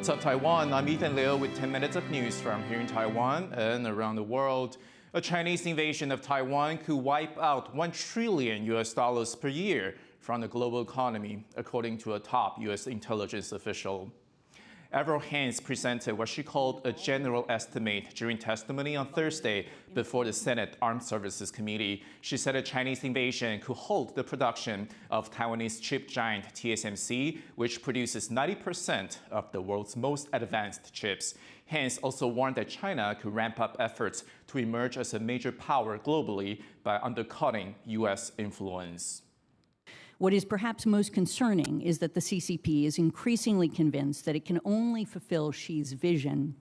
What's up, Taiwan? I'm Ethan Liu with 10 minutes of news from here in Taiwan and around the world. A Chinese invasion of Taiwan could wipe out $1 trillion per year from the global economy, according to a top U.S. intelligence official. Avril Haines presented what she called a general estimate during testimony on Thursday before the Senate Armed Services Committee. She said a Chinese invasion could halt the production of Taiwanese chip giant TSMC, which produces 90% of the world's most advanced chips. Haines also warned that China could ramp up efforts to emerge as a major power globally by undercutting U.S. influence. What is perhaps most concerning is that the CCP is increasingly convinced that it can only fulfill Xi's vision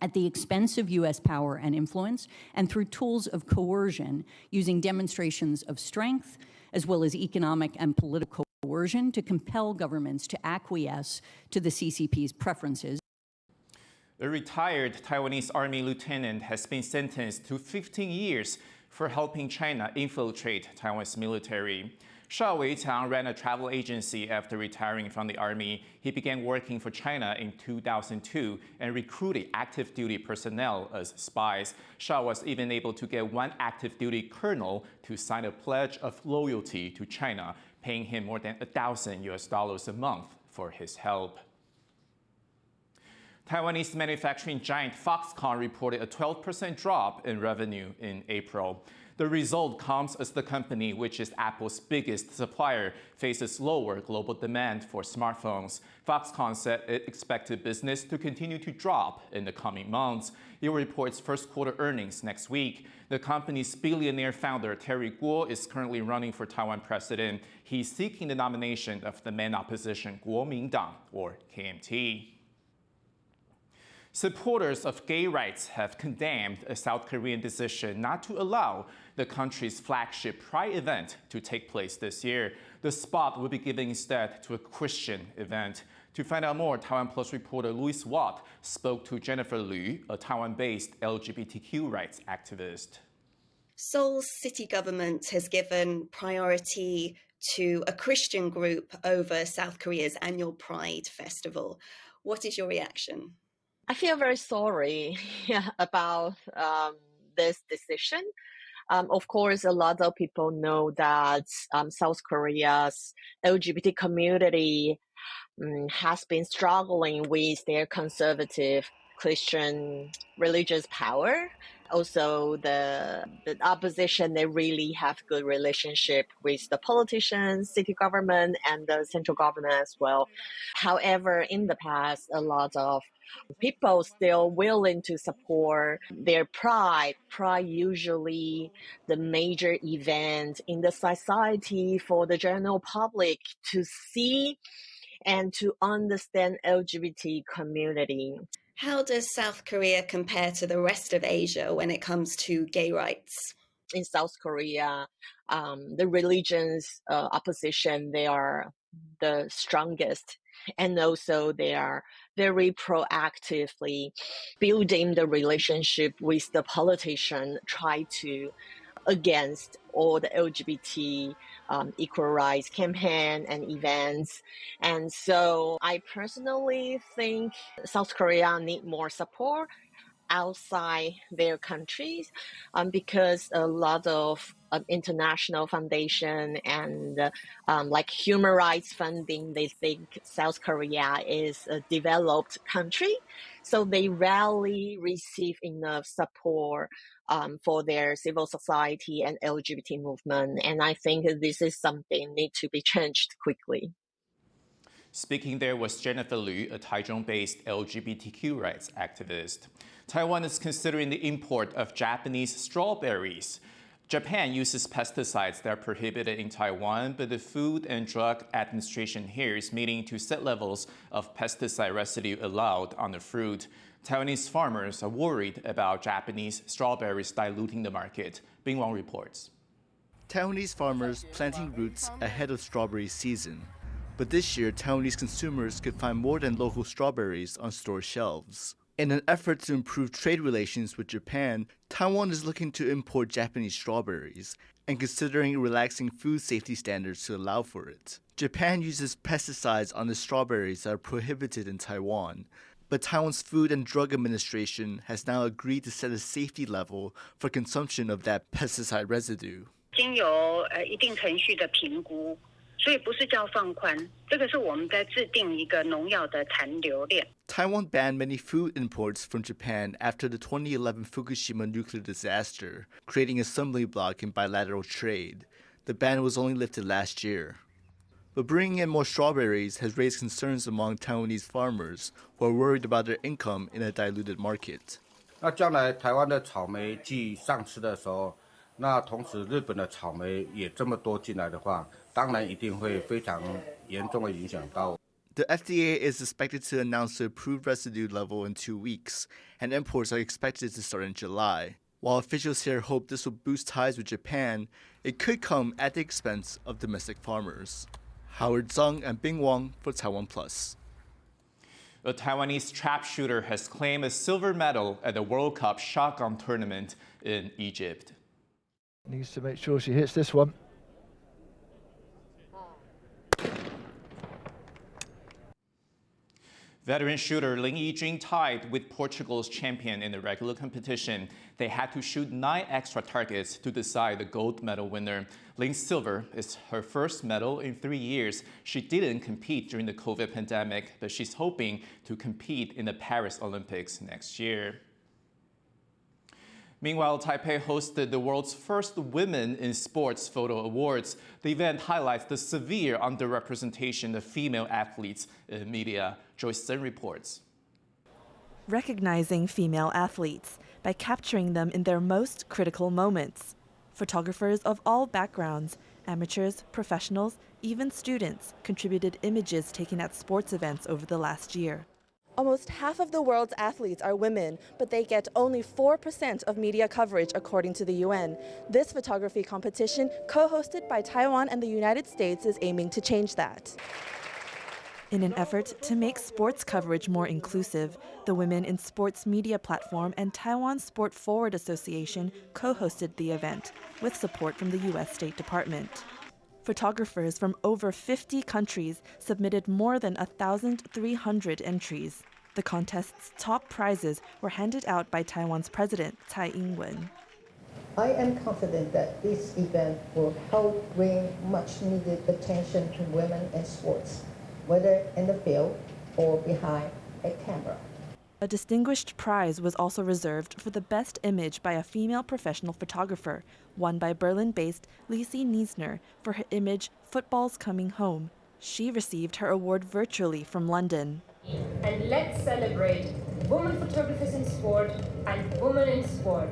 at the expense of U.S. power and influence and through tools of coercion, using demonstrations of strength as well as economic and political coercion to compel governments to acquiesce to the CCP's preferences. A retired Taiwanese Army lieutenant has been sentenced to 15 years for helping China infiltrate Taiwan's military. Shao Weiqiang ran a travel agency after retiring from the Army. He began working for China in 2002 and recruited active-duty personnel as spies. Shao was even able to get one active-duty colonel to sign a pledge of loyalty to China, paying him more than $1,000 a month for his help. Taiwanese manufacturing giant Foxconn reported a 12% drop in revenue in April. The result comes as the company, which is Apple's biggest supplier, faces lower global demand for smartphones. Foxconn said it expected business to continue to drop in the coming months. It reports first quarter earnings next week. The company's billionaire founder, Terry Kuo, is currently running for Taiwan president. He's seeking the nomination of the main opposition Kuomintang, or KMT. Supporters of gay rights have condemned a South Korean decision not to allow the country's flagship Pride event to take place this year. The spot will be given instead to a Christian event. To find out more, TaiwanPlus reporter Louis Watt spoke to Jennifer Liu, a Taiwan-based LGBTQ rights activist. Seoul's city government has given priority to a Christian group over South Korea's annual Pride festival. What is your reaction? I feel very sorry about this decision. Of course, a lot of people know that South Korea's LGBT community has been struggling with their conservative Christian religious power. Also, the opposition, they really have good relationship with the politicians, city government, and the central government as well. However, in the past, a lot of people still willing to support their pride. Pride usually the major event in the society for the general public to see and to understand LGBT community. How does South Korea compare to the rest of Asia when it comes to gay rights? In South Korea, the religions opposition, they are the strongest. And also they are very proactively building the relationship with the politician, try to against all the LGBT equal rights campaign and events. And so I personally think South Korea need more support outside their countries because a lot of international foundation and like human rights funding, they think South Korea is a developed country. So they rarely receive enough support for their civil society and LGBT movement. And I think this is something need to be changed quickly. Speaking there was Jennifer Liu, a Taichung-based LGBTQ rights activist. Taiwan is considering the import of Japanese strawberries. Japan uses pesticides that are prohibited in Taiwan, but the Food and Drug Administration here is meeting to set levels of pesticide residue allowed on the fruit. Taiwanese farmers are worried about Japanese strawberries diluting the market. Bing Wang reports. Taiwanese farmers planting roots ahead of strawberry season. But this year, Taiwanese consumers could find more than local strawberries on store shelves. In an effort to improve trade relations with Japan, Taiwan is looking to import Japanese strawberries and considering relaxing food safety standards to allow for it. Japan uses pesticides on the strawberries that are prohibited in Taiwan. But Taiwan's Food and Drug Administration has now agreed to set a safety level for consumption of that pesticide residue. 经由一定程序的评估，所以不是叫放宽，这个是我们在制定一个农药的残留链。 Taiwan banned many food imports from Japan after the 2011 Fukushima nuclear disaster, creating a stumbling block in bilateral trade. The ban was only lifted last year. But bringing in more strawberries has raised concerns among Taiwanese farmers who are worried about their income in a diluted market. 那将来台湾的草莓季上市的时候，那同时日本的草莓也这么多进来的话，当然一定会非常严重的影响到。 The FDA is expected to announce the approved residue level in 2 weeks, and imports are expected to start in July. While officials here hope this will boost ties with Japan, it could come at the expense of domestic farmers. Howard Zhang and Bing Wang for TaiwanPlus. A Taiwanese trap shooter has claimed a silver medal at the World Cup shotgun tournament in Egypt. Needs to make sure she hits this one. Veteran shooter Lin Yijun tied with Portugal's champion in the regular competition. They had to shoot 9 extra targets to decide the gold medal winner. Lin's silver is her first medal in 3 years. She didn't compete during the COVID pandemic, but she's hoping to compete in the Paris Olympics next year. Meanwhile, Taipei hosted the world's first Women in Sports Photo Awards. The event highlights the severe underrepresentation of female athletes in media. Joyce Zhen reports. Recognizing female athletes by capturing them in their most critical moments. Photographers of all backgrounds, amateurs, professionals, even students, contributed images taken at sports events over the last year. Almost half of the world's athletes are women, but they get only 4% of media coverage, according to the UN. This photography competition, co-hosted by Taiwan and the United States, is aiming to change that. In an effort to make sports coverage more inclusive, the Women in Sports Media Platform and Taiwan Sport Forward Association co-hosted the event, with support from the U.S. State Department. Photographers from over 50 countries submitted more than 1,300 entries. The contest's top prizes were handed out by Taiwan's president, Tsai Ing-wen. I am confident that this event will help bring much-needed attention to women in sports, whether in the field or behind a camera. A distinguished prize was also reserved for the best image by a female professional photographer, won by Berlin-based Lisi Niesner for her image Football's Coming Home. She received her award virtually from London. And let's celebrate women photographers in sport and women in sport.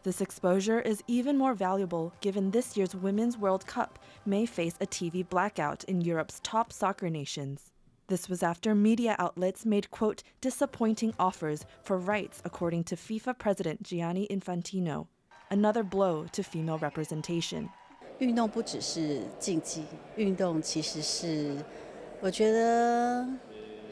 This exposure is even more valuable given this year's Women's World Cup may face a TV blackout in Europe's top soccer nations. This was after media outlets made, quote, disappointing offers for rights, according to FIFA President Gianni Infantino. Another blow to female representation. 运动不只是竞技，运动其实是，我觉得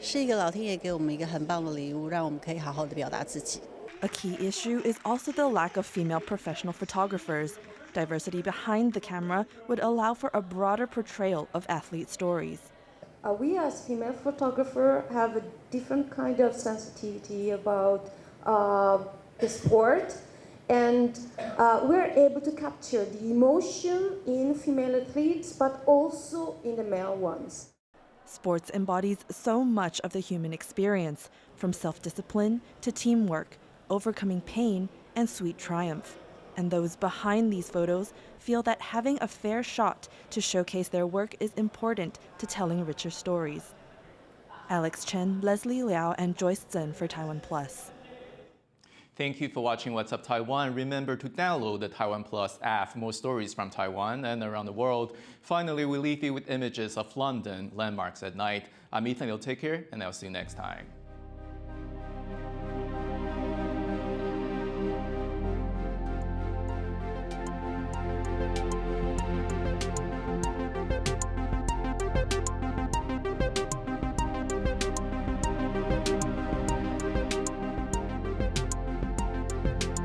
是一个老天爷给我们一个很棒的礼物，让我们可以好好的表达自己。 A key issue is also the lack of female professional photographers. Diversity behind the camera would allow for a broader portrayal of athlete stories. We as female photographers have a different kind of sensitivity about the sport, and we're able to capture the emotion in female athletes, but also in the male ones. Sports embodies so much of the human experience, from self-discipline to teamwork, overcoming pain and sweet triumph. And those behind these photos feel that having a fair shot to showcase their work is important to telling richer stories. Alex Chen, Leslie Liao, and Joyce Zhen for TaiwanPlus. Thank you for watching What's Up Taiwan. Remember to download the TaiwanPlus app for more stories from Taiwan and around the world. Finally, we leave you with images of London landmarks at night. I'm Ethan. Take care, and I'll see you next time.